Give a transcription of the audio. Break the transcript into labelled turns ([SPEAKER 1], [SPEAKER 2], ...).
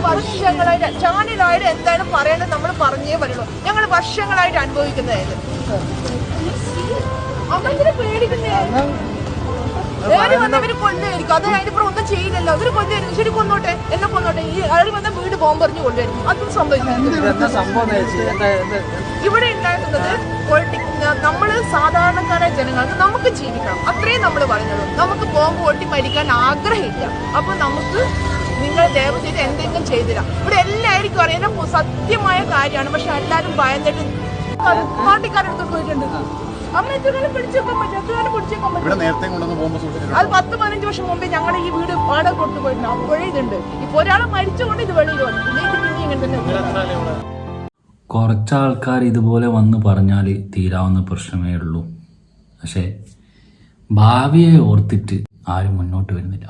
[SPEAKER 1] വർഷങ്ങളായിട്ട് ചാനലായിട്ട് എന്താണ് പറയേണ്ടത് നമ്മൾ പറഞ്ഞേ വരുള്ളൂ. ഞങ്ങൾ വർഷങ്ങളായിട്ട് അനുഭവിക്കുന്നതായത് അമ്മ പേടിക്കുന്നേ. വേറെ വന്നവര് കൊണ്ടുവരിക്കും. അത് അതിനിപ്പുറം ഒന്നും ചെയ്യില്ലല്ലോ. ഇവര് കൊണ്ടുവരും. ശരി കൊന്നോട്ടെ, എന്നെ കൊന്നോട്ടെ. ഈ അയാൾ വന്ന വീട് ബോംബെറിഞ്ഞ് കൊണ്ടുവരും. അതും സംഭവിക്കുന്നത് ഇവിടെ ഉണ്ടാകുന്നത് നമ്മള് സാധാരണക്കാരായ ജനങ്ങൾക്ക് നമുക്ക് ജീവിക്കണം, അത്രയും നമ്മൾ പറഞ്ഞുള്ളൂ. നമുക്ക് ബോംബ് പൊട്ടി മരിക്കാൻ ആഗ്രഹമില്ല. അപ്പൊ നമുക്ക് നിങ്ങൾ ദയവ് ചെയ്ത് എന്തെങ്കിലും ചെയ്തില്ല. ഇവിടെ എല്ലാവർക്കും അറിയാം സത്യമായ കാര്യമാണ്. പക്ഷെ എല്ലാരും ഭയന്നിട്ട് പാർട്ടിക്കാരെടുത്ത് പോയിട്ടുണ്ട്. അമ്മ എത്രകാലം പിടിച്ചേക്കാൻ പറ്റും, എത്രകാലം പിടിച്ചേക്കാൻ പറ്റും. അത് 10-15 വർഷം മുമ്പേ ഞങ്ങളുടെ ഈ വീട് വാടക കൊടുത്തു പോയിട്ടുണ്ട്. അപ്പോഴേ ഇതുണ്ട്. ഇപ്പൊ ഒരാളെ മരിച്ചുകൊണ്ട് ഇത് വെളിയിൽ വന്നു. ഇത് പിന്നെ ഇങ്ങനെ തന്നെ.
[SPEAKER 2] കുറച്ചാൾക്കാർ ഇതുപോലെ വന്ന് പറഞ്ഞാൽ തീരാവുന്ന പ്രശ്നമേ ഉള്ളൂ. പക്ഷേ ഭാവിയെ ഓർത്തിട്ട് ആരും മുന്നോട്ട് വരുന്നില്ല.